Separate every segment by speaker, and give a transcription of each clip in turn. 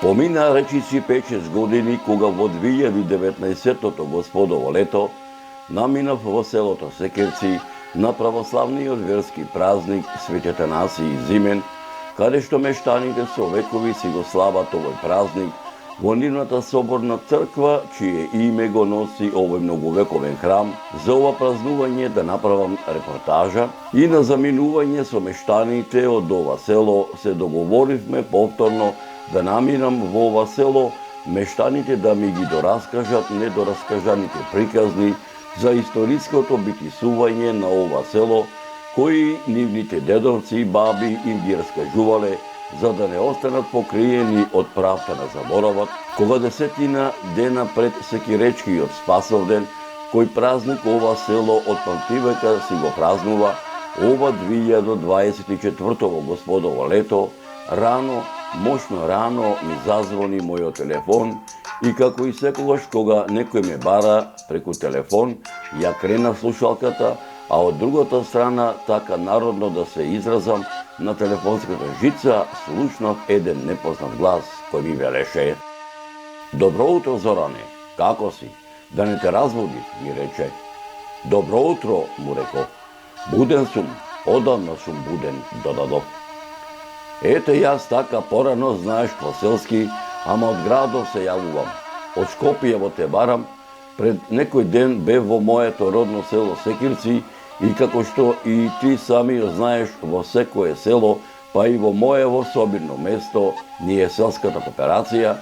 Speaker 1: Помина речиси 5-6 години кога во 2019 господово лето наминав во селото Секерци на православниот верски празник Свети Атанасий Зимен, каде што мештаните со векови си го слават овој празник во нивната соборна црква, чие име го носи овој многовековен храм. За ова празнување да направам репортажа и на заминување со мештаните од ова село се договоривме повторно да наминам во ова село, мештаните да ми ги дораскажат недораскажаните приказни за историското битисување на ова село, кои нивните дедовци и баби им ги раскажувале, за да не останат покриени од правта на заборавот, кога 10 дена пред Секиречкиот Спасовден, кој празник ова село од памтивека си го празнува, ова 2024 господово лето, мощно рано ми зазвони мојот телефон и како и секогаш кога некој ме бара преку телефон, ја крена слушалката, а од другата страна, така народно да се изразам, на телефонската жица слушнав еден непознат глас кој ми велеше: "Добро утро, Зоране, како си? Да не те разводив", ми рече. "Добро утро", му реков. "Буден сум, одамна сум буден", додадов. "Ете јас така порано, знаеш, по селски, ама од градов се јавувам. Од Скопје те барам, пред некој ден бев во моето родно село Секирци и како што и ти сами знаеш, во секое село, па и во моево собирно место, ни е селската кооперација,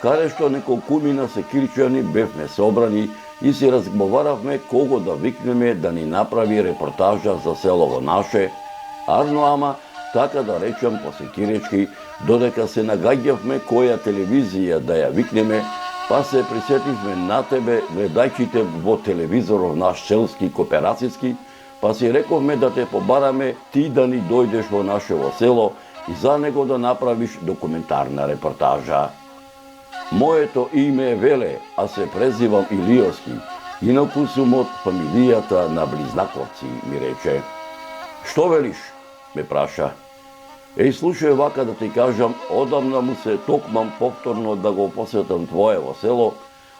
Speaker 1: каде што неколкумина секирчани бевме собрани и си разговаравме кого да викнеме да ни направи репортажа за селово наше, арно ама, така да речам по секиречки, додека се нагаѓавме која телевизија да ја викнеме, па се присетивме на тебе, гледајќите во телевизоров наш селски кооперацијски, па си рековме да те побараме ти да ни дојдеш во нашево село и за него да направиш документарна репортажа. Моето име е Веле, а се презивам Илиоски, инаку сум од фамилијата на Близнаковци", ми рече. "Што велиш?" ме праша. "Еј, слушај, вака да ти кажам, одамна му се токмам повторно да го посетам твоево село,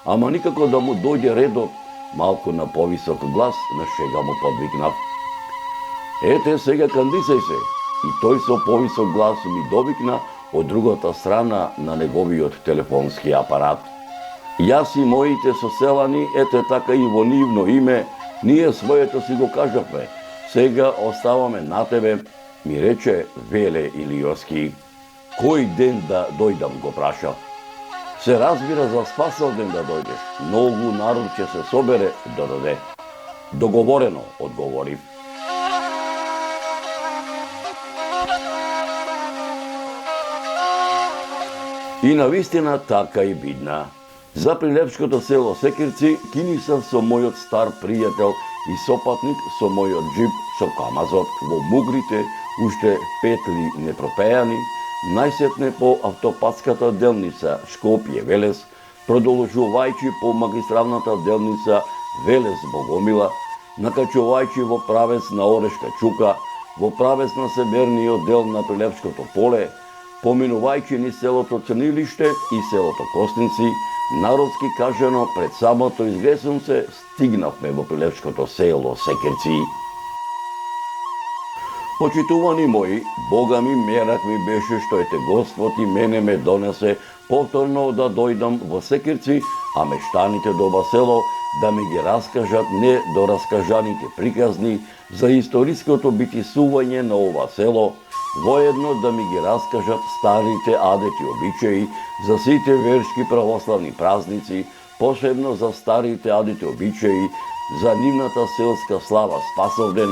Speaker 1: ама никако да му дојде редот", малку на повисок глас на шега му подвикнав. "Ете, сега кандисај се", и тој со повисок глас ми довикна од другата страна на неговиот телефонски апарат. Јас и моите соселани, ете така и во нивно име, ние своето си го кажавме, сега оставаме на тебе, ми рече Веле Илиоски. "Кој ден да дојдам?" го праша. "Се разбира за Спасовден да дојдеш. Многу народ ќе се собере", додаде. "Договорено", одговорив. И навистина така и бидна. За прилепското село Секирци кинисав со мојот стар пријател и сопатник со мојот джип со камазот во мугрите, уште петли непропејани, најсетне по автопатската делница Скопје-Велес, продолжувајќи по магистралната делница Велес-Богомила, накачувајќи во правец на Орешка Чука, во правец на северниот дел на Прилепското поле, поминувајќи ни селото Црнилиште и селото Костинци, народски кажано пред самото изгресунце стигнавме во Прилепското село Секирци. Почитувани мои, Бога ми мерак ми беше што ете Господ и мене ме донесе повторно да дојдам во Секирци, а мештаните до ова село да ми ги раскажат недораскажаните приказни за историското битисување на ова село, воедно да ми ги раскажат старите адети обичаи за сите верски православни празници, посебно за старите адети обичаи, за нивната селска слава Спасовден,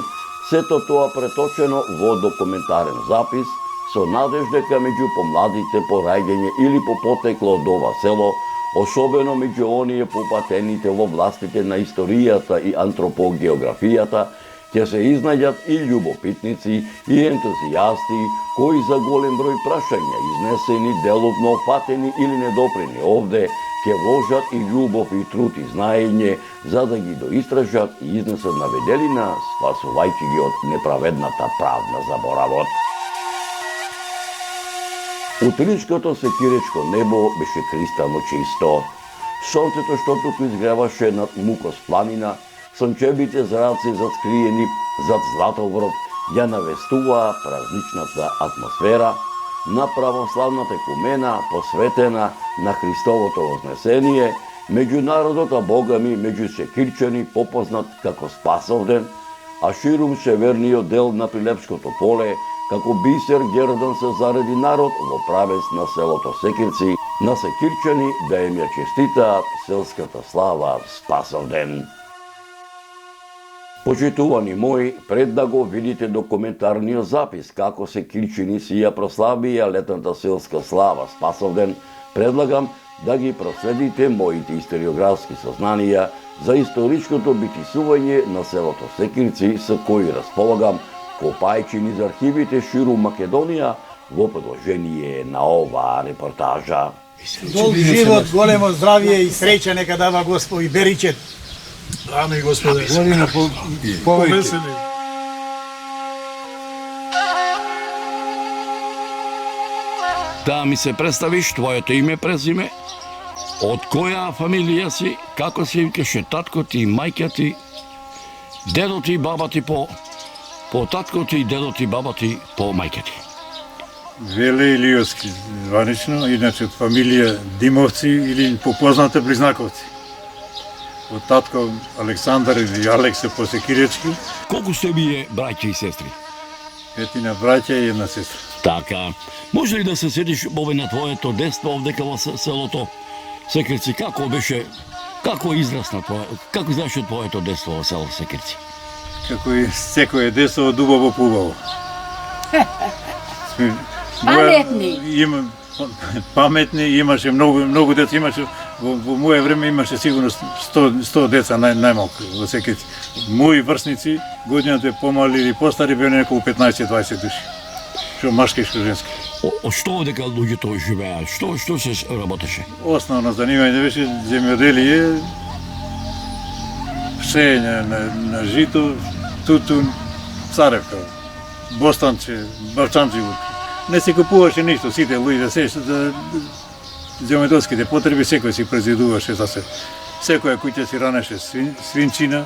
Speaker 1: сето тоа преточено во документарен запис, со надеж дека меѓу помладите по раѓање или по потекло од ова село, особено меѓу оние попатените во властите на историјата и антропогеографијата, ќе се изнајдат и љубопитници и ентузијасти кои за голем број прашања, изнесени, деловно фатени или недопрени овде, ќе вложат и љубов и труд и знаење за да ги доистражат и изнесат на виделина, спасувајќи ги од неправедната правна заборавот. Утринското секиречко небо беше кристално чисто. Сонцето што туку изгреваше над Мукос планина, сончевите зраци заскриени зад Златоброд ја навестуваа празничната атмосфера на православната екумена посветена на Христовото вознесение, меѓу народот, а богами меѓу секирчани попознат како Спасовден, а ширум северниот дел на Прилепското поле како бисер гердан се зареди народ во правец на селото Секирци, на секирчани да им ја честитаат селската слава Спасовден. Почитувани мои, пред да го видите документарниот запис како секирчини си ја прославија летната селска слава Спасовден, предлагам да ги проследите моите историографски сознанија за историчкото битисување на селото Секирци, со кои располагам, копајќи низ архивите ширум Македонија во продолжение на оваа репортажа.
Speaker 2: Долг живот, големо здравје и среќа нека дава Господ и беричет.
Speaker 3: Ами Господе,
Speaker 2: Година повеќе.
Speaker 3: Да ми се представиш твоето име, презиме, од која фамилија си, како се викаше татко ти, мајка ти, дедо ти, баба ти по татко ти, дедо ти, баба ти по мајка ти.
Speaker 4: Веле Илиовски званично, иначе од фамилија Димовци или попозната Близнаковци. Од татко Александар или Алексе по Секиречки,
Speaker 3: Колку сте вие браќа и сестри?
Speaker 4: 5 браќа и 1 сестра.
Speaker 3: Така, може ли да се седиш овој на твоето детство овдека во селото Секирци, како беше, како израсна како изгледаше твоето детство во селото Секирци?
Speaker 4: Како и секое детство од убаво по убаво.
Speaker 5: Паметни.
Speaker 4: Паметни, имаше многу деца, имаше во моје време имаше сигурно 100 деца најмалку во Секирци. Мои врсници, годината помали или постари беа околу 15-20 души. Што машки и што женски.
Speaker 3: Што дека луѓето живеа? Што се работеше?
Speaker 4: Основно занимање беше земјоделие, сеење на жито, тутун, царевка, бостанче, барчанчивук. Не се купуваше ништо, сите луѓе се за земјоделските потреби секој си произведуваше за се. Секоја куќа си ранеше свинчина,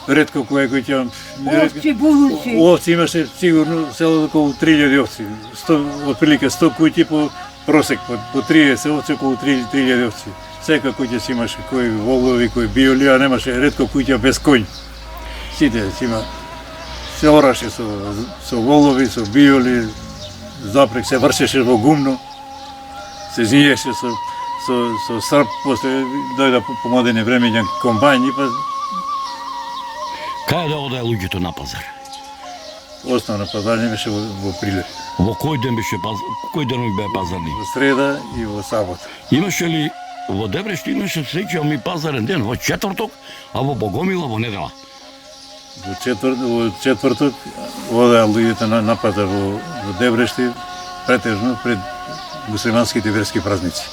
Speaker 4: ретко која куќа
Speaker 5: Овци, булуци.
Speaker 4: овци имаше сигурно село околу 3000 овци. Отприлика 100 куќи по просек, по 30 овци, околу 3000 овци. Секоја куќа си имаше кои волови, кои биоли, а немаше ретко куќа без коњ. Сите си има, се ораше со волови, со биоли, запрек се вршеше во гумно, се зиеше со срп, после дојда по модерни времења комбајни, па
Speaker 3: Кај да оде луѓето на пазар?
Speaker 4: основно пазарње беше во Прилеп.
Speaker 3: Во кој ден беше кој ден беа пазарни?
Speaker 4: Во среда и во сабота.
Speaker 3: Имаше ли во Дебрешт имаше среќавам ми пазарен ден во четврток, а во Богомила во недела?
Speaker 4: Во четврток одеа луѓето на пазар во Дебрешти, претежно пред муслиманските верски празници.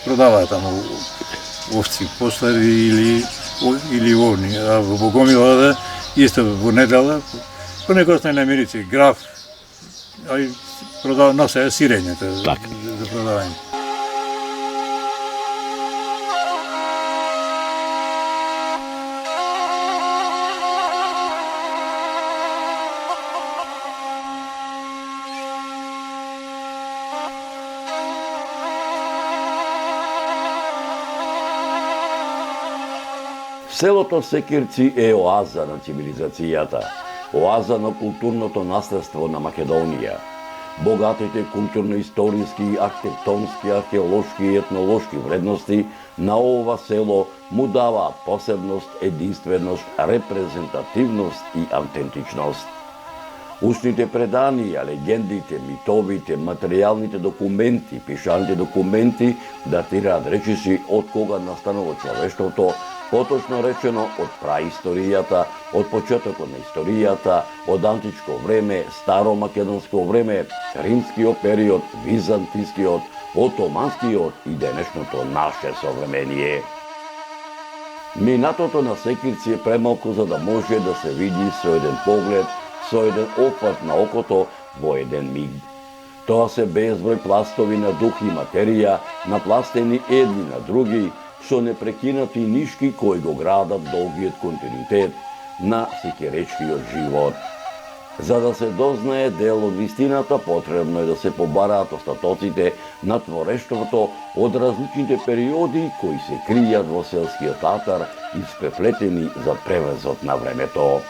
Speaker 4: Продаваа таму овци, поштари или овни, а во Богомила одеа исто во недела, понекогаш на намирици, граф, а и продава носе сирењата за продавање.
Speaker 1: Селото Секирци е оаза на цивилизацијата, оаза на културното наследство на Македонија. Богатите културно-историски, архитектонски, археолошки и етнолошки вредности на ова село му даваат посебност, единственост, репрезентативност и автентичност. Устните преданија, легендите, митовите, материјалните документи, пишаните документи датираат речиси од кога настанало човештвото, поточно речено од праисторијата, од почетокот на историјата, од античко време, старо македонско време, римскиот период, византискиот, отоманскиот и денешното наше современие. Минатото на Секирци е премалку за да може да се види со еден поглед, со еден опфат на окото во еден миг. Тоа се безброј пластови на дух и материја, напластени едни на други, со непрекинати нишки кои го градат долгиот континуитет на сикеречкиот живот. За да се дознае дел од вистината, потребно е да се побараат остатоците на творештвото од различните периоди кои се кријат во селскиот атар, испреплетени за превезот на времето.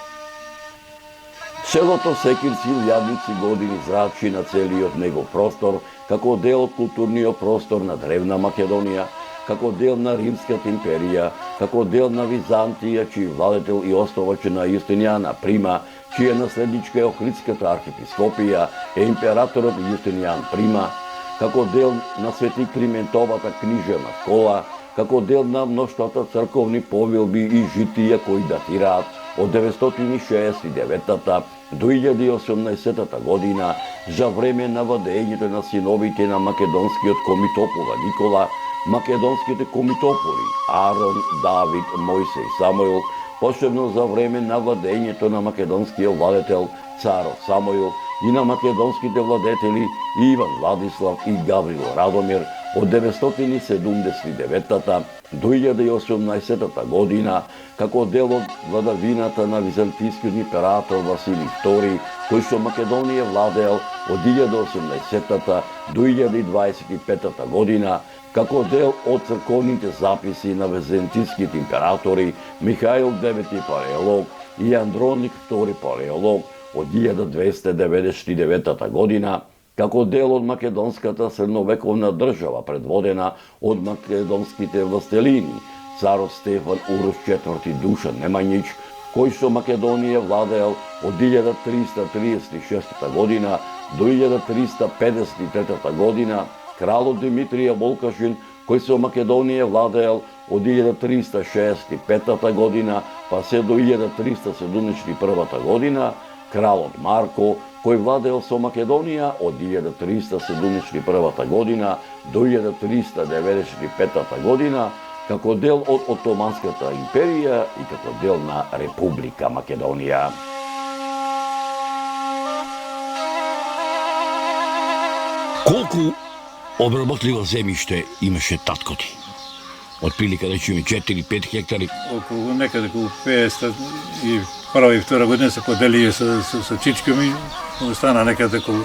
Speaker 1: Селото Секирци илјадници години зрачи на целиот негов простор, како дел од културниот простор на древна Македонија, како дел на Римската империја, како дел на Византија, чиј владетел и основач на Јустинијан Прима, чија наследничка е Охридската архиепископија, е императорот Јустинијан Прима, како дел на Свети Климентовата книжевна школа, како дел на мноштвата црковни повелби и житија кои датираат од 969 до 1018 година, за време на владењето на синовите на македонскиот комитопола Никола, македонските комитополи Арон, Давид, Мојсе и Самуил, посебно за време на владењето на македонскиот владетел царот Самуил и на македонските владетели Иван Владислав и Гаврил Радомир од 979 до 1018 година, како дел од владавината на византискиот император Василий II, кој со Македонија владеел од 1018 до 1025 година, како дел од црковните записи на византиските императори Михаил IX Палеолог и Андроник II Палеолог од 1299 година, како дел од македонската средновековна држава предводена од македонските властелини, царот Стефан Урош IV Душан Немањич, кој со Македонија владеел од 1336 година до 1353 година, кралот Димитрија Волкашин, кој со Македонија владеел од 1365 година па се до 1371 година, кралот Марко, кој владеел со Македонија од 1371 година до 1395 година, како дел од Отоманската империја и како дел на Република Македонија.
Speaker 3: Колку обработливо земјиште имаше татко ти? Отприлика речеме 4-5 хектари.
Speaker 4: Околу некаде околу 500 и прва и втора година се подели со чичка ми, остана некаде околу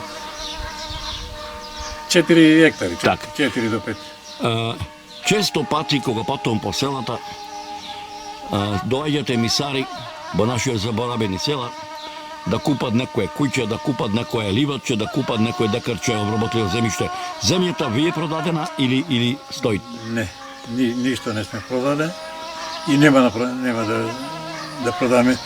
Speaker 4: 4 хектари, 4 до 5.
Speaker 3: Често пати кога патувам по селата, доаѓаат емисари во нашите заборавени села да купат некое куќе, да купат некое ливаче, да купат некое декарче обработливо земјиште. Земјата ви е продадена или стои?
Speaker 4: Не, ништо не сме продаде и нема да продаме.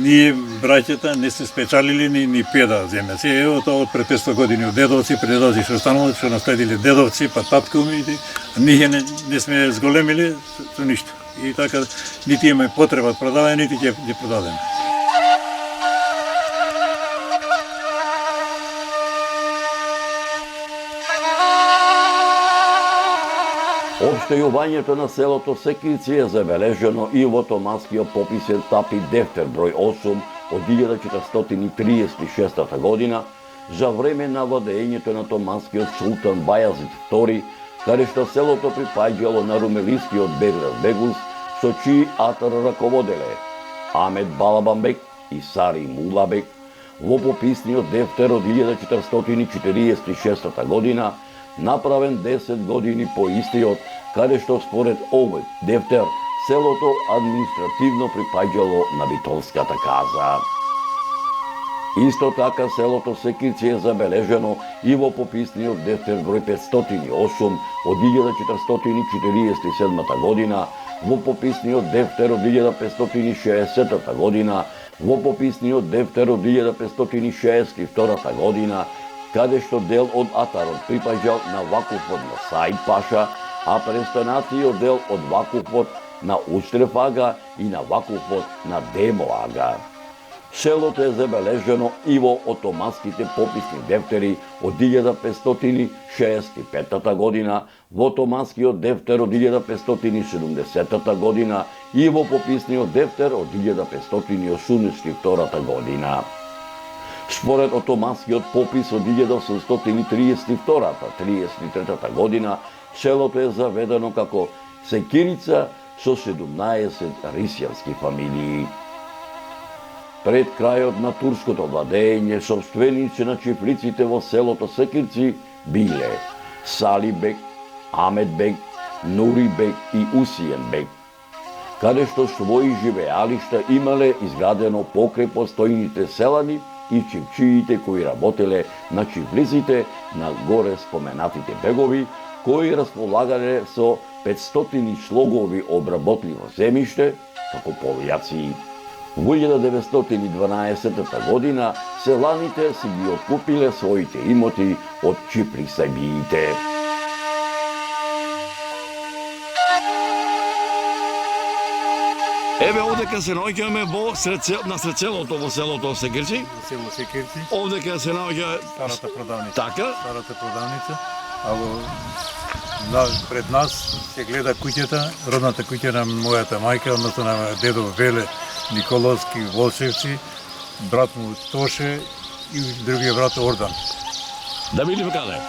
Speaker 4: Ние, браќата, не се спечалили ни педа земја. Се тоа од пред 500 години од дедовци, предоци што останало, што наследиле дедовци, па таткови, ние не сме зголемили со ништо. И така, нити имаме потреба да продаваме, нити ќе продадеме.
Speaker 1: Обштејувањето на селото Секирци е забележено и во Томанскиот пописен Тапи Дефтер број 8 од 1436 година, за време на владењето на томанскиот султан Бајазид II, каде што селото припаѓало на румелискиот Беград Бегус, со чиј атар раководеле Амет Балабанбек и Сари Мулабек. Во пописниот Дефтер од 1446 година, направен 10 години по истиот, каде што според овој Дефтер селото административно припаѓало на Битолската каза. Исто така селото Секирци е забележено и во пописниот Дефтер број 508 од 1447 година, во пописниот Дефтер од 1560 година, во пописниот Дефтер од 1562 година, каде што дел од атарот припаѓал на вакуфот на Саид Паша, а престанатиот дел од вакуфот на Устреф ага и на вакуфот на Демо ага. Селото е забележено и во отоманските пописни дефтери од 1565 година, во Отоманскиот дефтер од 1570 година и во пописниот дефтер од 1582 година. Според отоманскиот попис од 1832-33 година, селото е заведено како Секирица со 17 рисјански фамилии. Пред крајот на турското владење, собственици на чифлиците во селото Секирци биле Сали бек, Амет бек, Нури бек и Усиен бек, каде што своји живеалишта имале изградено покрај постојните селани и чипчиите кои работеле на чифлиците на горе споменатите бегови, кои располагале со 500 слогови обработливо земјиште, како полјаци. Во 1912 година селаните си ги откупиле своите имоти од чиприсајбиите.
Speaker 3: Еве овдека се наоѓаме во на сред селото, во селото Секирци.
Speaker 4: Село Секирци,
Speaker 3: Овдека се наоѓа
Speaker 4: старата продавница.
Speaker 3: така.
Speaker 4: Старата продавница, а пред нас се гледа куќата, родната куќа на мојата мајка, односно на дедо Веле Николовски Волшевци, брат му Тоше и другиот брат Ордан.
Speaker 3: Да видиме каде.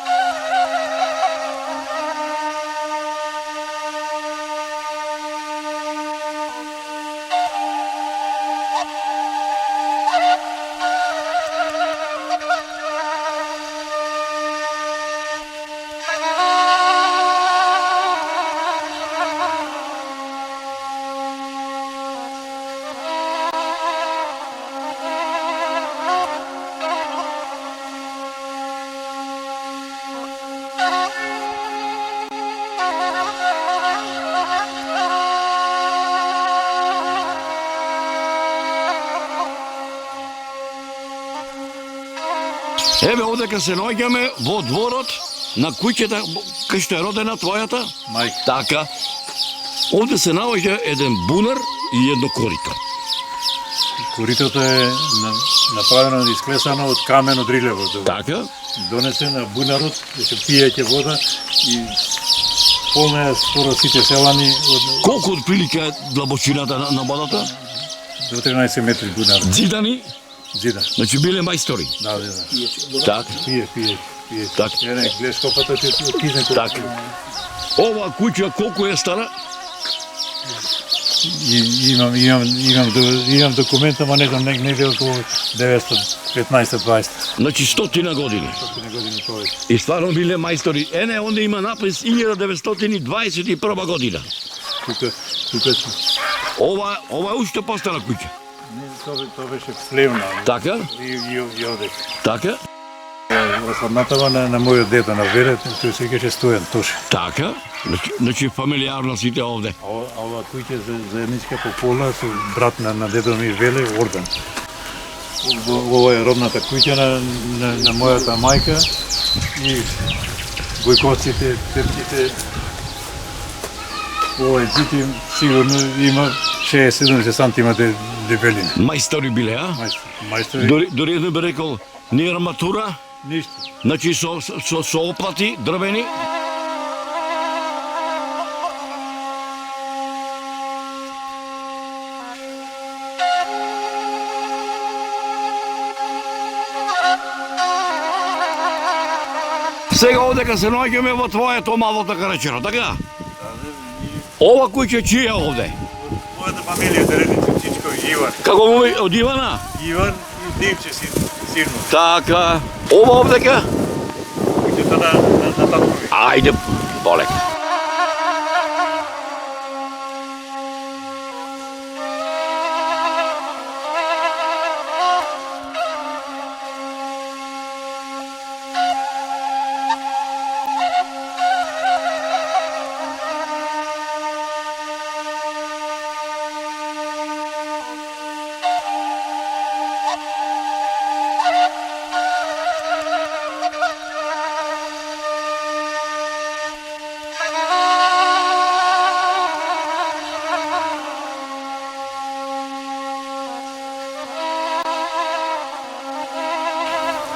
Speaker 3: Еве овдека се наоѓаме во дворот на куќата кај што е родена твојата
Speaker 4: Мајка.
Speaker 3: Така. Овде се наоѓа еден бунар и едно корито.
Speaker 4: Коритото е направено и исклесано од камен од рилево.
Speaker 3: Така.
Speaker 4: Донесе на бунарот, да се пиеќе вода и полна е скоро сите селани од
Speaker 3: Колку отприлика е длабочината на водата?
Speaker 4: до 13 метри бунар.
Speaker 3: Зидани,
Speaker 4: Зида.
Speaker 3: значи биле мајстори.
Speaker 4: Да.
Speaker 3: Так.
Speaker 4: Пие.
Speaker 3: Так.
Speaker 4: Ене, гледаш копата ти кизне кој.
Speaker 3: Так. Ова куќа колку е стара?
Speaker 4: Имам документ, ама не знам, негде околу 915-20
Speaker 3: Значи 100 години.
Speaker 4: години повеќе.
Speaker 3: И стварно биле мајстори. Ене, онде има напис 1921 година.
Speaker 4: Тука
Speaker 3: Ова е уште постара куќа.
Speaker 4: тоа беше плевна.
Speaker 3: Така?
Speaker 4: И оде.
Speaker 3: Така?
Speaker 4: Разпаднатава на мојот дедо на Веле, тој се викаше Стојан Тоше.
Speaker 3: Така? Значи фамилиарно сите овде.
Speaker 4: А ова куќа заедничка по пола со брат на дедо ми Веле Ордан. Ова е родната куќа на мојата мајка и гојковците, тетките. Ова е зити сигурно има 60-70 сантима дебелина.
Speaker 3: Мајстори биле, а?
Speaker 4: Мајстори,
Speaker 3: Дори едно би рекол, не арматура,
Speaker 4: ништо.
Speaker 3: значи со оплати дрвени. Сега овдека се наоѓаме во твоето мало Карачено, така? Ова куќа чија е овде?
Speaker 4: Мојата фамилија Дередици Чичко и Иван.
Speaker 3: Како му од Ивана?
Speaker 4: Иван и Димче сирно.
Speaker 3: Така. Ова овдека?
Speaker 4: Куќата на таткови.
Speaker 3: Ајде, полека.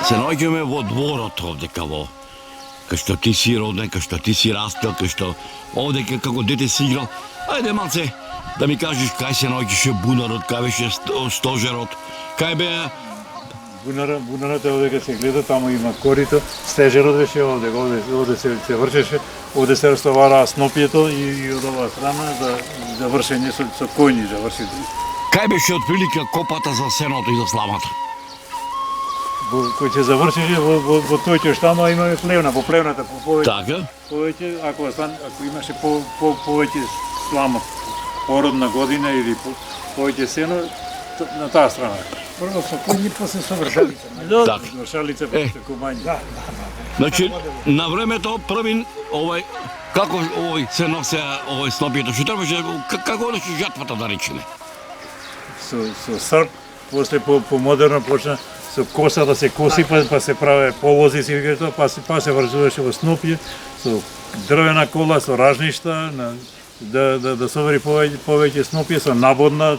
Speaker 3: Се наоѓаме во дворот овдека кај што ти си роден, кај што ти си растел, кај што овдека како дете си играл. Ајде малце да ми кажеш кај се наоѓаше бунарот, кај беше стожерот, кај беа
Speaker 4: Бунарата овде се гледа, таму има корито, стежерот беше овде се врчеше, овде се разтовараа снопието и од оваа страна за вршење со коњи да врши.
Speaker 3: Кај беше отприлика копата за сеното и за сламата?
Speaker 4: Кој ќе завршише во тој ќе штама имаме плевна, по плевната
Speaker 3: Така?
Speaker 4: повеќе ако имаше повеќе слама породна година или повеќе сено на таа страна.
Speaker 2: Прво со коњи, после со вршалица.
Speaker 3: Так.
Speaker 4: Вршалица после кумање.
Speaker 3: Значи, на времето првин како се носе снопието, што требаше, како беше жатвата да речеме?
Speaker 4: Со срп, после по модерно почна со коса да се коси, па се праве полози, се вика тоа, па се врзуваше во снопје, со дрвена кола, со ражништа, да собери повеќе снопје, со набодна,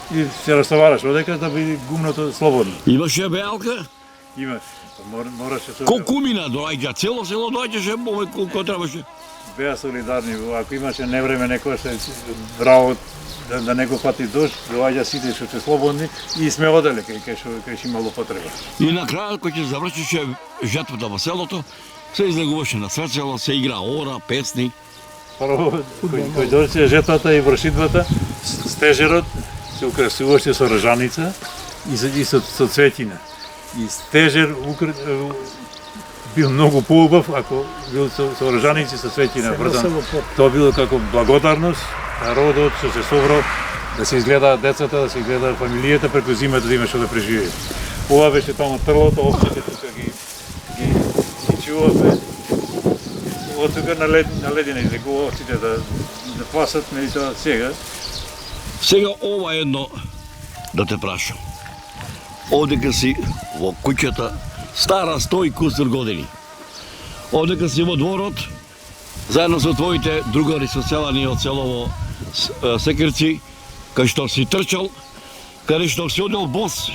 Speaker 4: и се разтовараш одека да биде гумното слободно.
Speaker 3: Имаше беалка?
Speaker 4: Има, мораше со...
Speaker 3: Колку мина доаѓа? Цело село доаѓаше, колку требаше?
Speaker 4: Беа солидарни, ако имаше невреме некој се вравот да не го фати дожд, доаѓа сите што се слободни и сме оделе кај што имало потреба.
Speaker 3: И на крајот кој ќе завршише жатвата во селото, се излегуваше на свет село, се игра ора, песни.
Speaker 4: Прво, кој дојде жетвата и вршитвата, стежерот се украсуваше со ржаница и со цветина. И стежер бил многу поубав ако бил со ржаници со цветина врзан. Тоа било како благодарност народот што се собрал да се изгледаат децата, да се изгледа фамилијата преку зимата да има што да преживее. Ова беше таму трлото, овците тука ги чувавме. Од тука на ледина излекува овците да пасат, нели тоа сега.
Speaker 3: Сега ова едно да те прашам. Одека си во куќата стара 100 и кусур години. Одека си во дворот, заедно со твоите другари соселани од селово Секерци, кај што си трчал, каде што си одел бос,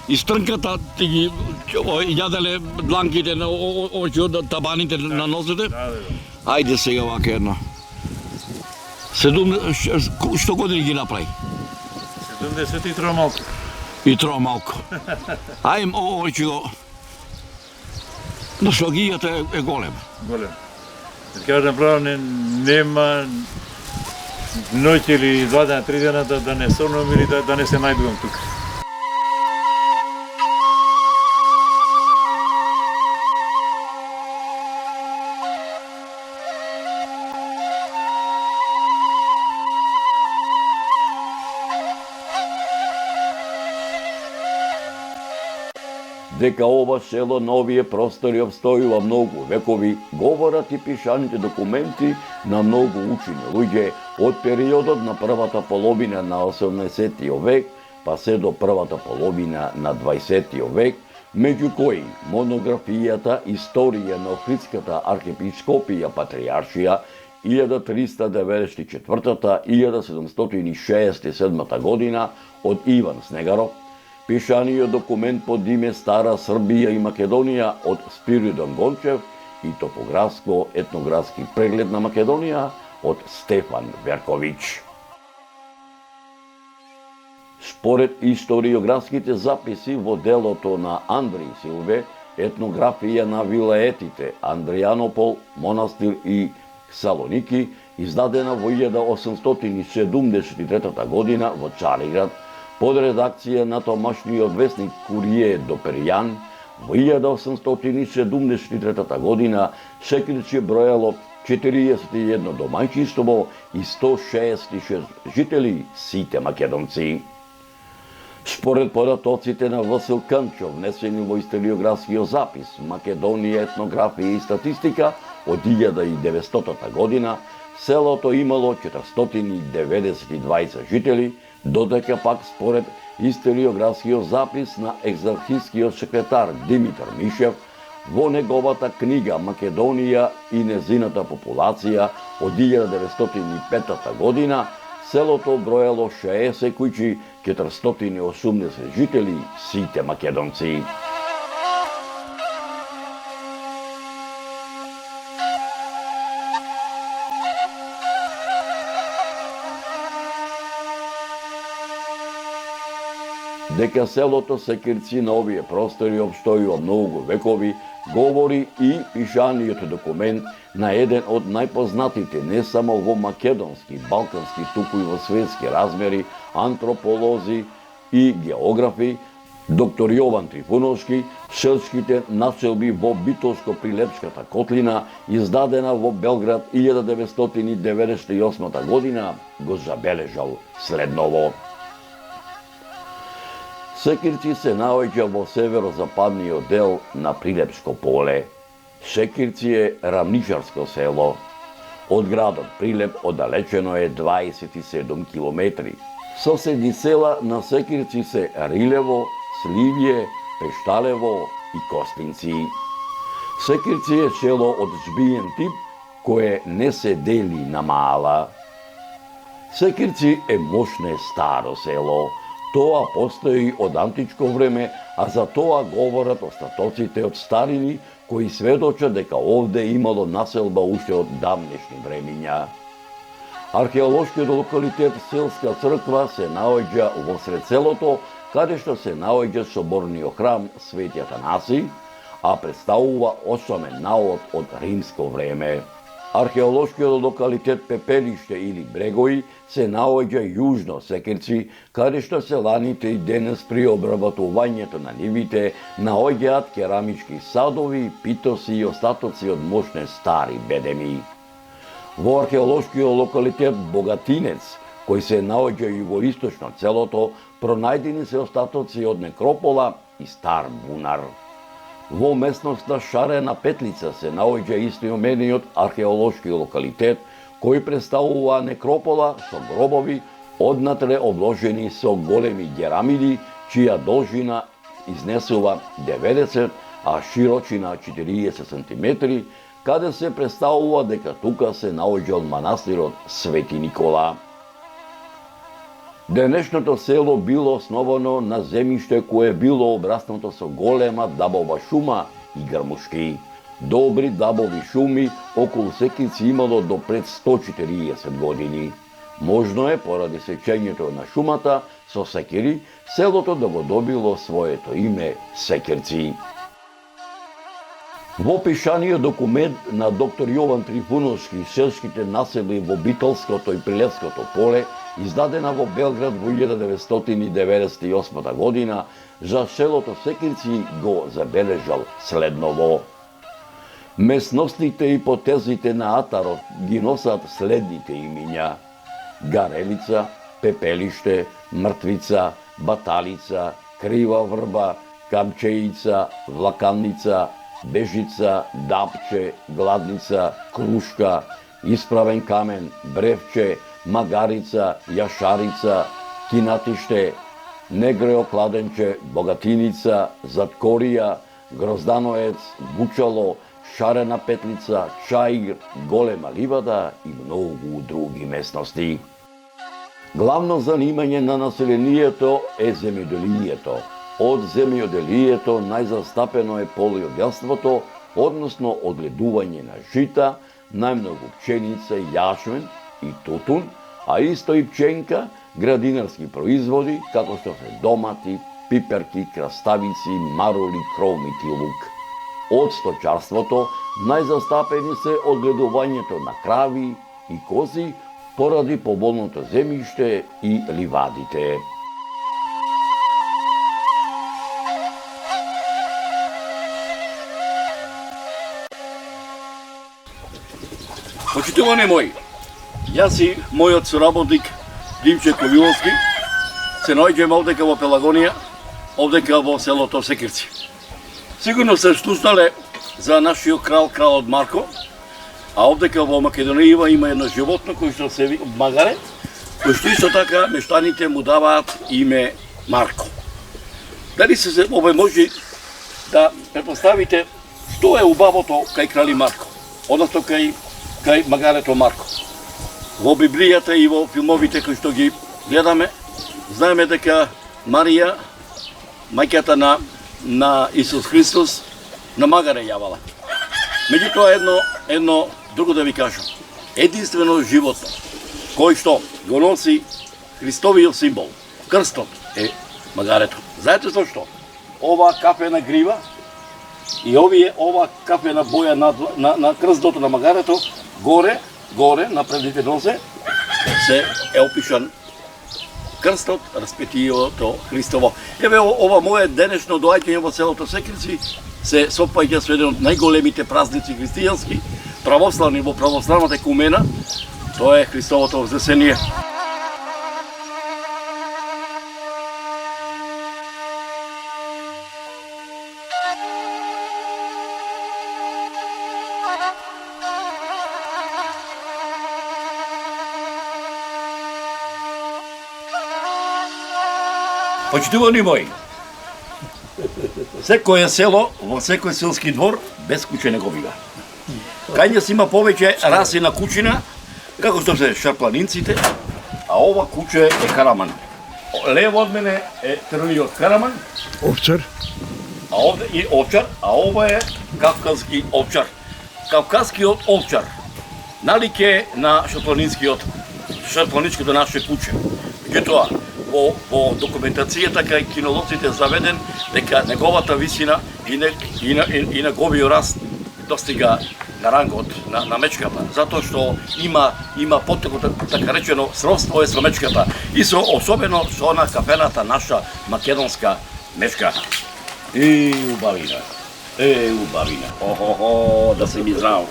Speaker 3: и стрнката ти ги јаделе дланките на табаните на нозете. Ајде сега вака едно. Што години ги направи?
Speaker 4: 73 малку.
Speaker 3: И троа малку. Ајм, овој го... Носталгијата е голема.
Speaker 4: Голем. Да кажам право, нема ноќ или 2 дена, 3 дена да не сонувам или да не се најдувам тука.
Speaker 1: Дека ова село на овие простори обстојува многу векови, говорат и пишаните документи на многу учени луѓе од периодот на првата половина на 18 век, па се до првата половина на 20 век, меѓу кои монографијата Историја на Охридската архиепископија Патриаршија 1394-1767 година од Иван Снегаров, пишаниот документ под име Стара Србија и Македонија од Спиридон Гончев и топографско-етнографски преглед на Македонија од Стефан Верковиќ. Според историографските записи во делото на Андри Силве, етнографија на вилаетите Андријанопол, Монастир и Салоники, издадена во 1873 година во Цариград, под редакција на тамошниот весник Курие Доперијан, во 1873 година Секирче броело 41 домаќинство и 166 жители, сите македонци. Според податоците на Васил Канчов, внесени во историографскиот запис Македонија, етнографија и статистика од 1900 година, селото имало 492 жители, додека пак според историографскиот запис на екзархискиот секретар Димитар Мишев, во неговата книга Македонија и незината популација од 1905 година, селото броело 60 куќи, 480 жители, сите македонци. дека селото Секирци на овие простори обстојува многу векови, говори и пишаниот документ на еден од најпознатите не само во македонски, балкански, туку и во светски размери антрополози и географи, доктор Јован Трифуновски, селските населби во Битолско-Прилепската котлина, издадена во Белград 1998 година, го забележал следново. Секирци се наоѓа во северозападниот дел на Прилепско поле. Секирци е рамничарско село. Од градот Прилеп оддалечено е 27 километри. Соседни села на Секирци се Рилево, Сливје, Пешталево и Костинци. Секирци е село од збиен тип, кое не се дели на мала. Секирци е мощне старо село. Тоа постои од античко време, а за тоа говорат остатоците од старини, кои сведочат дека овде имало населба уште од давнешни времиња. Археолошкиот локалитет Селска црква се наоѓа во сред селото, каде што се наоѓа соборниот храм Свети Атанаси, а представува осамен наод од римско време. Археолошкиот локалитет Пепелиште или Брегои се наоѓа јужно Секирци, каде што селаните и денес при обработувањето на нивите наоѓаат керамички садови, питоси и остатоци од мощне стари бедеми. Во археолошкиот локалитет Богатинец, кој се наоѓа југоисточно од селото, пронајдени се остатоци од некропола и стар бунар. Во местноста Шарена Петлица се наоѓа истоимениот археолошки локалитет, кој представува некропола со гробови однатре обложени со големи керамиди, чија должина изнесува 90, а широчина 40 см, каде се представува дека тука се наоѓал манастирот Свети Никола. Денешното село било основано на земјиште кое било обраснато со голема дабова шума и грмушки. Добри дабови шуми околу Секирци имало до пред 140 години. Можно е, поради сечењето на шумата со секири, селото да го добило своето име Секирци. Во пишаниот документ на доктор Јован Трифуновски селските населби во Битолското и Прилепското поле, издадена во Белград во 1998 година, за селото Секирци го забележал следново. Местностите и потезите на Атарот ги носат следните имиња: Гарелица, Пепелиште, Мртвица, Баталица, Крива врба, Камчеица, Влаканница, Бежица, Дапче, Гладница, Крушка, Исправен камен, Бревче, Магарица, Јашарица, Кинатиште, Негрео кладенче, Богатиница, Заткорија, Гроздановец, Бучало, Шарена Петлица, Чаир, Голема ливада и многу други местности. Главно занимање на населението е земјоделието. Од земјоделието најзастапено е полјоделството, односно одгледување на жита, најмногу пченица, јашмен и тутун, а исто и пченка, градинарски производи, како што се домати, пиперки, краставици, мароли, кромит и лук. Од сточарството најзастапени се одгледувањето на крави и кози, поради поволното земјиште и ливадите.
Speaker 3: Почитувани мои, јас и мојот соработник Димче Ковиловски се наоѓаме овдека во Пелагонија, овдека во селото Секирци. Сигурно се слушнале за нашиот кралот Марко, а овдека во Македонија има едно животно кој што се вика магаре, кој што исто така мештаните му даваат име Марко. Дали се може да предпоставите што е убавото кај крали Марко, односно кај магарето Марко. Во Библијата и во филмовите кои што ги гледаме, знаеме дека Марија, мајката на Исус Христос, на магаре јавала. Меѓутоа едно друго да ви кажам. Единствено животно кој што го носи Христовиот символ, крстот, е магарето. Знаете зашто? Ова кафена грива и ова кафена боја на крздото на магарето, горе на предните нозе се е опишан крстот, распетието Христово. Еве ова мое денешно доаѓање во селото Секирци се сопаѓа со еден од најголемите празници христијански, православни во православната екумена, тоа е Христовото вознесение. Почитувани мои, секое село, во секој селски двор, без куќе не го бива. Кај нас има повеќе раси на кучина, како што се шарпланинците, а ова куче е караман. Лево од мене е трвиот караман,
Speaker 2: Овчар.
Speaker 3: а овде е овчар, а ова е кавказски овчар. Кавказскиот овчар, налике на шарпланичкото наше куче. Меѓутоа, во документацијата кај кинолоците заведен дека неговата висина и неговиот раст достига на рангот на мечката, затоа што има потекло, така речено, сродство е со мечката и особено со она кафената наша македонска мечка. Убавина. Охо, да се ми знам.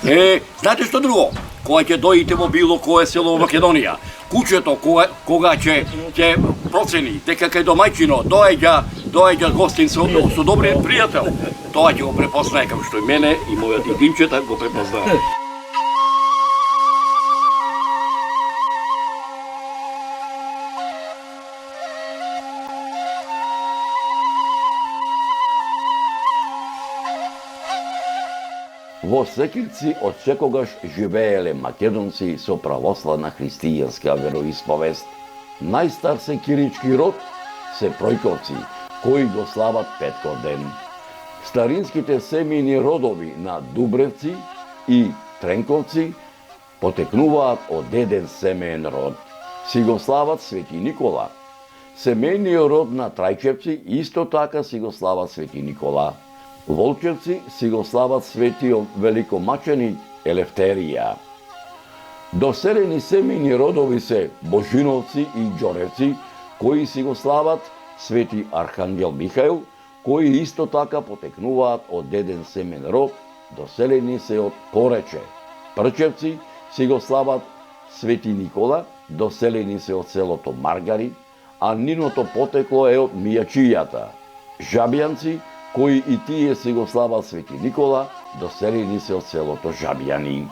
Speaker 3: Знаете што друго? Кога ќе дојдете во било кое село во Македонија, кучето кога ќе процени дека кај домајчино доаѓа гостин со добри пријател, тоа ќе го препознае како што и мене и мојот и Димчета го препознае.
Speaker 1: Во Секирци од секогаш живееле македонци со православна христијанска вероисповест. Најстар секирички род се Пројковци, кои го слават Петков ден. Старинските семејни родови на Дубревци и Тренковци потекнуваат од деден семеен род. Си го слават Свети Никола. Семејниот род на Трајчевци исто така си го слават Свети Никола. Волчевци си го слават светиот великомаченик Елефтерија. Доселени семејни родови се Божиновци и Ѓоревци, кои си го слават Свети Архангел Михаил, кои исто така потекнуваат од деден семен род, доселени се од Порече. Прчевци си го слават Свети Никола, доселени се од селото Маргари, а ниното потекло е од Мијачијата. Жабјанци, кои и тие си го слават Свети Никола, доселени се од селото Жабјани.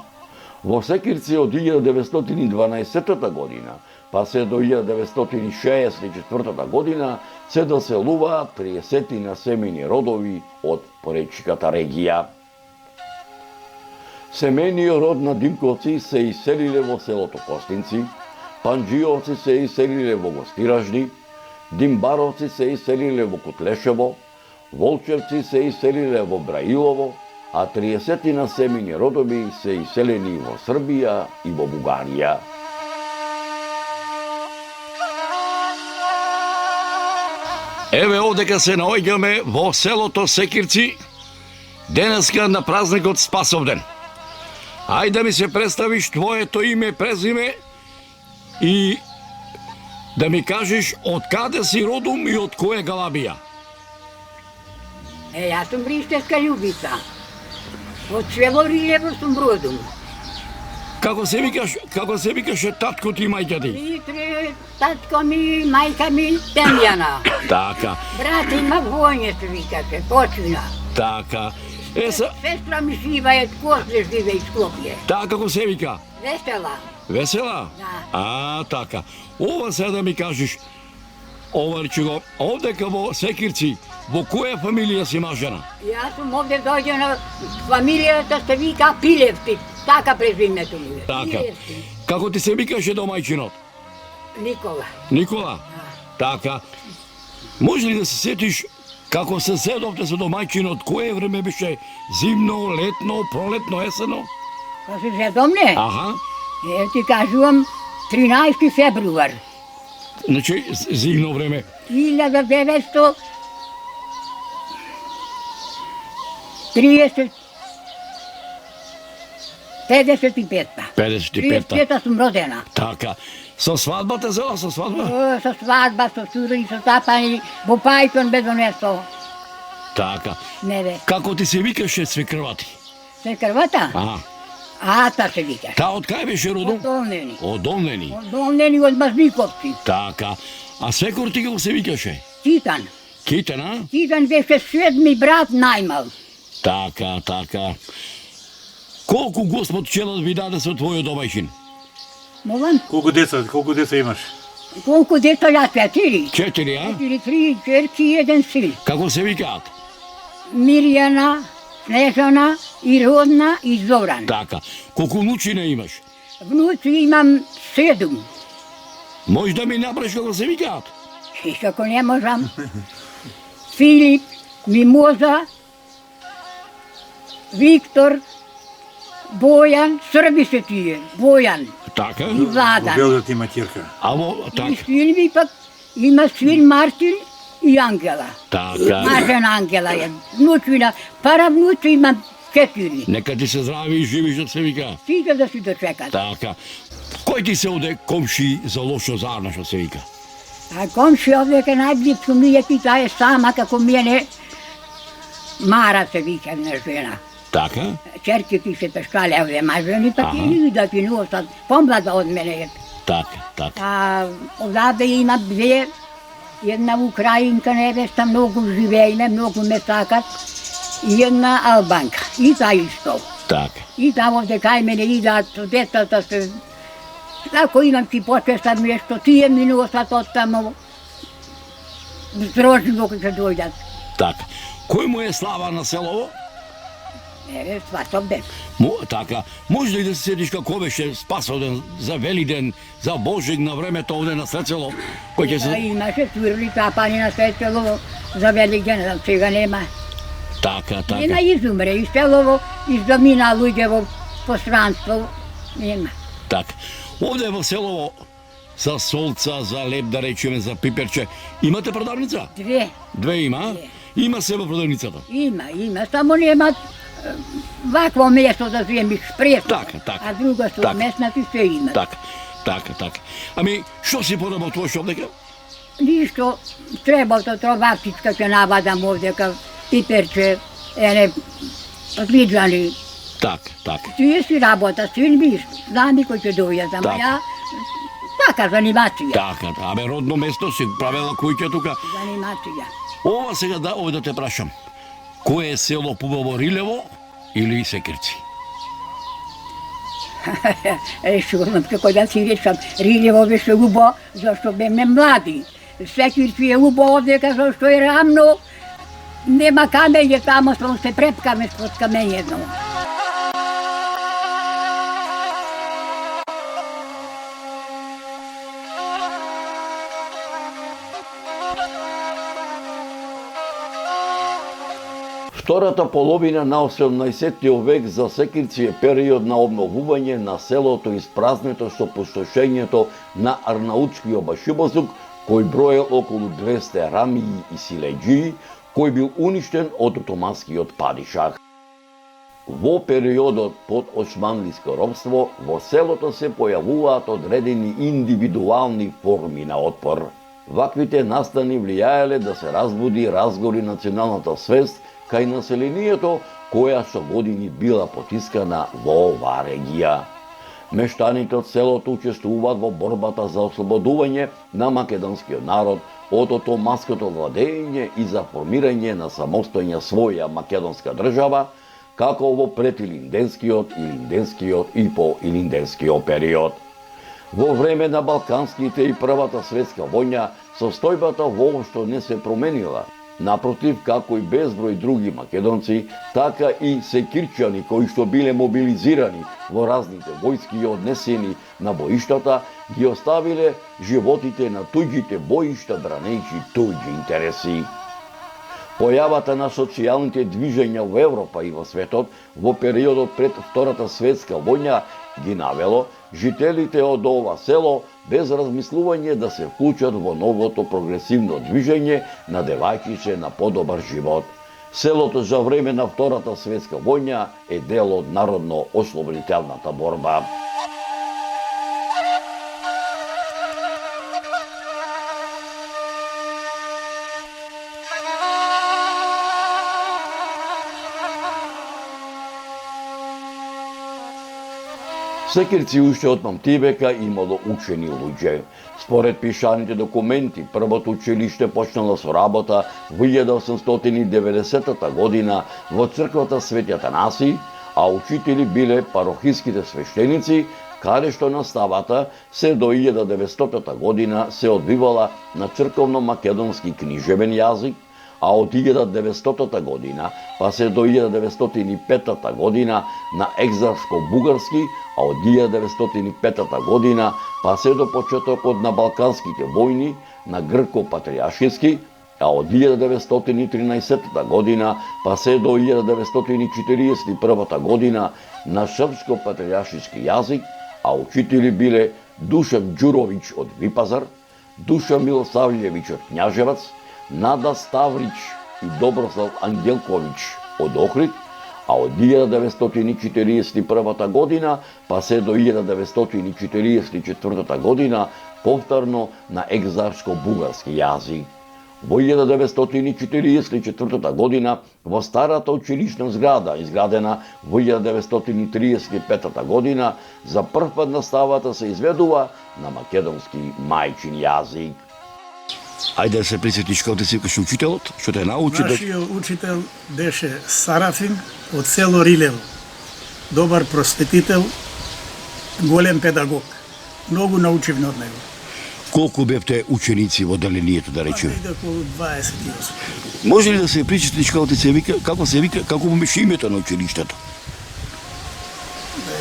Speaker 1: Во Секирци од 1912 година, па се до 1964 година, се доселуваат 30 на семејни родови од поречката регија. Семејниот род на Димковци се иселиле во селото Костинци, Панџиовци се иселиле во Гостиражни, Димбаровци се иселиле во Кутлешево, Волчевци се иселиле во Браилово, а 30 на семејни родови се иселени во Србија и во Бугарија.
Speaker 3: Еве одека се наоѓаме во селото Секирци, денеска на празникот Спасовден. Ајде да ми се представиш твоето име, презиме и да ми кажеш од каде си родом и од која галабија.
Speaker 5: Јас сум Бриштевска Љубица. Од село Рилево сум родом.
Speaker 3: Како се викаше татко ти и мајка ти?
Speaker 5: Митре, татко ми, мајка ми, Темјана.
Speaker 3: Така,
Speaker 5: Брат има војне се викаше, почина.
Speaker 3: така.
Speaker 5: Сестра ми жива е, Косле живе из Скопје.
Speaker 3: Така како се вика?
Speaker 5: Весела.
Speaker 3: Весела?
Speaker 5: Да.
Speaker 3: Така. Ова сега да ми кажеш, ова речи го, овдека во Секирци, во која фамилија си мажена?
Speaker 5: Јас сум овде дојдена, фамилијата се вика Пилевци, така презимето ми е.
Speaker 3: Така.
Speaker 5: Пилевци.
Speaker 3: Како ти се викаше домајчинот?
Speaker 5: Никола.
Speaker 3: Никола? Така. Може ли да се сетиш како се седовте со домајчинот, кое време беше зимно, летно, пролетно, есено?
Speaker 5: Па се седом не?
Speaker 3: Аха.
Speaker 5: Ти кажувам 13 февруар.
Speaker 3: Значи, зимно време.
Speaker 5: 1930 55-та.
Speaker 3: 55-та.
Speaker 5: 35-та сум родена.
Speaker 3: Така. Со свадбата зела, со свадба?
Speaker 5: Со свадба, со сури, со тапани, во Пајтон без онесто.
Speaker 3: Така.
Speaker 5: Не бе.
Speaker 3: Како ти се викаше свекрвати?
Speaker 5: Се крвата? Ата се вика.
Speaker 3: Та од кај беше родом?
Speaker 5: Од Долнени.
Speaker 3: Од Долнени.
Speaker 5: Од Долнени, од Мазниковци.
Speaker 3: Така. А свекор ти го се викаше?
Speaker 5: Титан.
Speaker 3: Китен, а?
Speaker 5: Титан беше седми брат најмал.
Speaker 3: Така, така. Колку Господ челот ви даде со твојот домајчин?
Speaker 5: Молам,
Speaker 4: Колку деца имаш?
Speaker 5: колку деца ја 4?
Speaker 3: 4, а?
Speaker 5: 4, 3 черки и 1 син.
Speaker 3: Како се викаат?
Speaker 5: Мирјана, Снежана, и Родна, и Зоран.
Speaker 3: Така. Колку внучина имаш?
Speaker 5: Внуци имам 7.
Speaker 3: Може да ми набраш како се викаат?
Speaker 5: И како не можам. Филип, Мимоза, Виктор, Бојан, Срби се тие. Бојан
Speaker 3: Така.
Speaker 5: и Владан.
Speaker 4: Белград има ќерка.
Speaker 3: Амо,
Speaker 5: И
Speaker 3: така.
Speaker 5: Силви пак има син Мартин и Ангела.
Speaker 3: Така.
Speaker 5: Мажен Ангела е. Внучина, пара внучи имам 4.
Speaker 3: Нека ти се здрави и живи, што се вика.
Speaker 5: Стига да си дочекат.
Speaker 3: Така. Кој ти се оде комши за лошо зарна, што се вика?
Speaker 5: А комши овдje најблиско ми е таа е сама како мене. Мара се вика на жена.
Speaker 3: Така?
Speaker 5: Черки ти се пешкале овдje мажени, пак
Speaker 3: Аха.
Speaker 5: и да ти носат. Помлада од мене е.
Speaker 3: Така, така.
Speaker 5: А одаде има 2, една украинка невеста, многу живееме, многу ме сакат, и една албанка. И таа исто.
Speaker 3: Така.
Speaker 5: И таму овде кај мене идат со децата се. Ако имам ти почестам нешто, тие ми носат од таму. Здрожливо кога ќе дојдат.
Speaker 3: Така. Кој му е слава на селово?
Speaker 5: Еве, сватов ден.
Speaker 3: Така. Може ли да се седиш како беше Спасоден за Велиден, за Божик на времето овде на Срцело? Кој ќе
Speaker 5: Да,
Speaker 3: се...
Speaker 5: имаше турли тапани на Светелово за Велиген, сега нема.
Speaker 3: Така,
Speaker 5: Нема
Speaker 3: така.
Speaker 5: изумре, и селово, издомина луѓе во постранство, нема.
Speaker 3: Така. Овде во селово за солца, за леб, да речеме, за пиперче, имате продавница?
Speaker 5: 2,
Speaker 3: Две има, а? Има се во продавницата.
Speaker 5: има, само нема вакво место да земиш пресно.
Speaker 3: Така, така.
Speaker 5: А друго со
Speaker 3: Така.
Speaker 5: местнати се има.
Speaker 3: Така, така, така. Ами, што си поработуваш овдека?
Speaker 5: Ништо, требото троварчичка ќе навадам овдека, пиперче, отлиджани.
Speaker 3: Така, така.
Speaker 5: Тие си работа, Силви, знани кој ќе дојдат, ама
Speaker 3: Така.
Speaker 5: ја, така, занимација.
Speaker 3: Така, абе, родно место си правела куќа тука.
Speaker 5: Занимација.
Speaker 3: Ова сега да, овде да те прашам. Кое е село побаво, Рилево или Секирци?
Speaker 5: Шурам како да си речам, Рилево беше убо, зашто беме млади. Секирци е убо овдека, зашто е рамно, нема камење тамо, само се препкаме под камењето.
Speaker 1: Втората половина на 18 век за Секирци е период на обновување на селото испразнето со пустошењето на арнаутскиот башибозук, кој броел околу 200 рамии и силеџии, кој бил уништен од отоманскиот падишах. Во периодот под османлиско робство, во селото се појавуваат одредени индивидуални форми на отпор. Ваквите настани влијаеле да се разбуди разгори националната свест кај населението, која со години била потискана во оваа регија. Мештаните од селото учествуваат во борбата за ослободување на македонскиот народ од отоманското владење и за формирање на самостојна своја македонска држава, како во предилинденскиот, илинденскиот и поилинденскиот период. Во време на Балканските и Првата светска војна, состојбата воопшто не се променила. Напротив, како и безброј други македонци, така и секирчани кои што биле мобилизирани во разните војски и однесени на боиштата, ги оставиле животите на туѓите боишта бранејќи туѓи интереси. Појавата на социјалните движења во Европа и во светот во периодот пред Втората светска војна ги навело жителите од ова село без размислување да се вклучат во новото прогресивно движење, надевајќи се на подобар живот. Селото за време на Втората светска војна е дел од народно-ослободителната борба. Секирци уште од памтивека имало учени луѓе. Според пишаните документи, првото училиште почнало со работа во 1890 година во црквата Свети Атанаси, а учители биле парохиските свештеници, каде што наставата се до 1900 година се одвивала на црковно-македонски книжевен јазик, а од 1900 година па се до 1905 година на екзарско-бугарски, а од 1905 година па се до почетокот на Балканските војни на грко-патријашки, а од 1913 година па се до 1941 година на српско-патријашки јазик, а учители биле Душан Ѓуровиќ од Випазар, Душан Милосављевиќ од Књажевац, Нада Ставрич и Доброслав Ангелковиќ од Охрид, а од 1941 година па се до 1944 година повторно на екзарско-бугарски јазик. Во 1944 година во старата училишна зграда, изградена во 1935 година, за прв пат наставата се изведува на македонски мајчин јазик.
Speaker 3: Ајде да се присетиш како ти си викаш учителот, што те научи да...
Speaker 2: Нашиот учител беше Сарафим од село Рилево. Добар просветител, голем педагог. Многу научивме од него.
Speaker 3: Колку бевте ученици во делението, да речеме?
Speaker 2: Иде околу 28.
Speaker 3: Може ли да се присетиш како ти се вика, како му беше името на училиштето?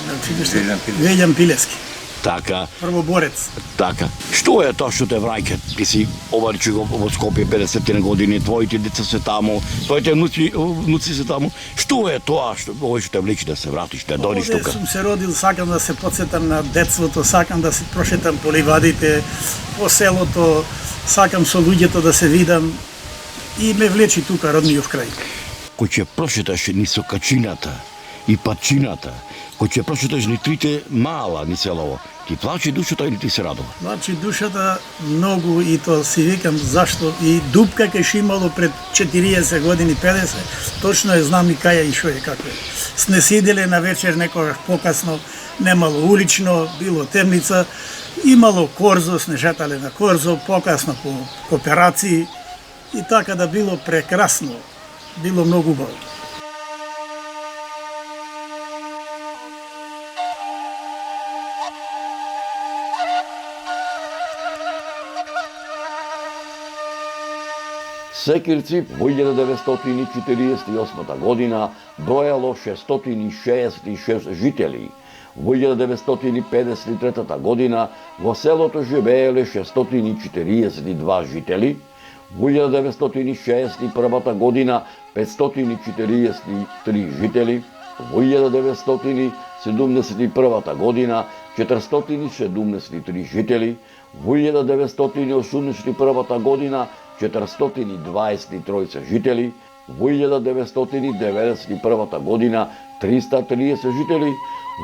Speaker 2: На училиште Вељан Пилевски.
Speaker 3: Така,
Speaker 2: Првоборец.
Speaker 3: така. Што е тоа што те враќа? Ти си оварчи во Скопје 50 години, твоите деца се таму, твоите внуци се таму. Што е тоа што овој што те влече да се вратиш, да дојдеш
Speaker 2: Овде
Speaker 3: тука?
Speaker 2: сум се родил, сакам да се потсетам на детството, сакам да се прошетам по ливадите, по селото, сакам со луѓето да се видам и ме влечи тука родниот крај.
Speaker 3: Кој ќе прошеташ ни со качината и пачината, кој ќе прошеташ ни трите мала ни селово, ти плаче душата или ти се радува?
Speaker 2: Значи душата многу и то си викам зашто и дупка кај имало пред 40 години, 50, точно е знам и каја и шо е како е. Сне сиделе на вечер некогаш покасно, немало улично, било темница, имало корзо, сне шетале на корзо, покасно по кооперации и така да било прекрасно, било многу убаво.
Speaker 1: Секирци во 1948 година бројало 666 жители. Во 1953 година во селото живееле 642 жители. Во 1961 година 543 жители. Во 1971 година 473 жители. Во 1981 година 423 жители, во 1991 година 330 жители,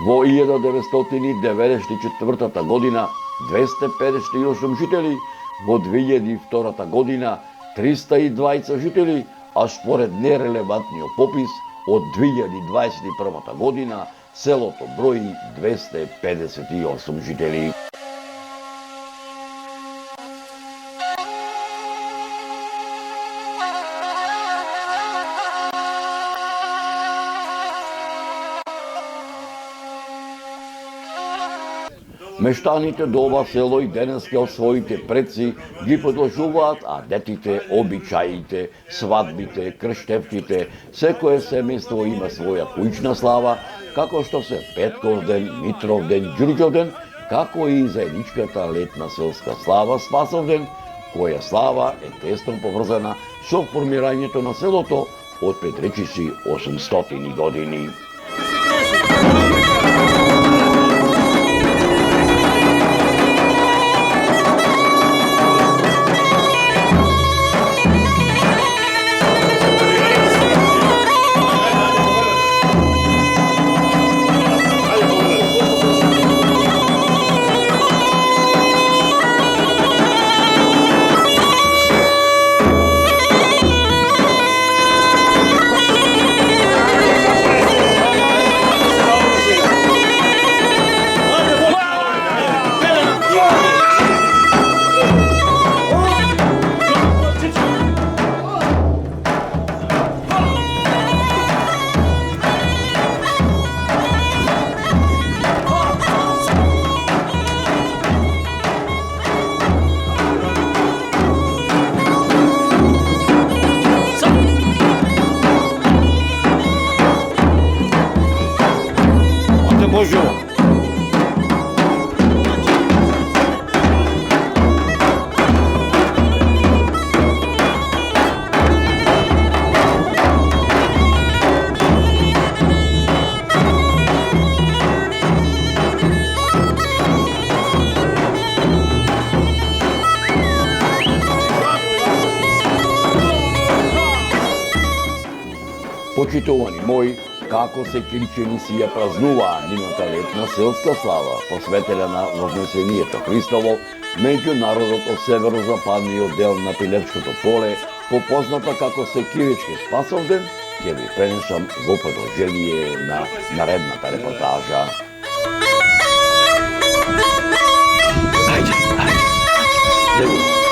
Speaker 1: во 1994 година 258 жители, во 2002 година 320 жители, а според нерелевантниот попис од 2021 година селото брои 258 жители. Мештаните до ова село и денеска од своите предци ги продолжуваат, а детите, обичаите, свадбите, крштевките, секое семејство има своја куќна слава, како што се Петковден, Митровден, Ѓурѓовден, како и заедничката летна селска слава Спасовден, која слава е тесно поврзана со формирањето на селото од пред речиси 800 години.
Speaker 3: Божо! Почитувани мои, како се киричени си ја празнуваа нивната летна селска слава, посветена на Вознесението Христово, меѓу народот од северозападниот дел на Пилевчкото поле, попозната како Секирички Спасовден, ќе ви пренесам во продолжение на наредната репортажа. Ајде.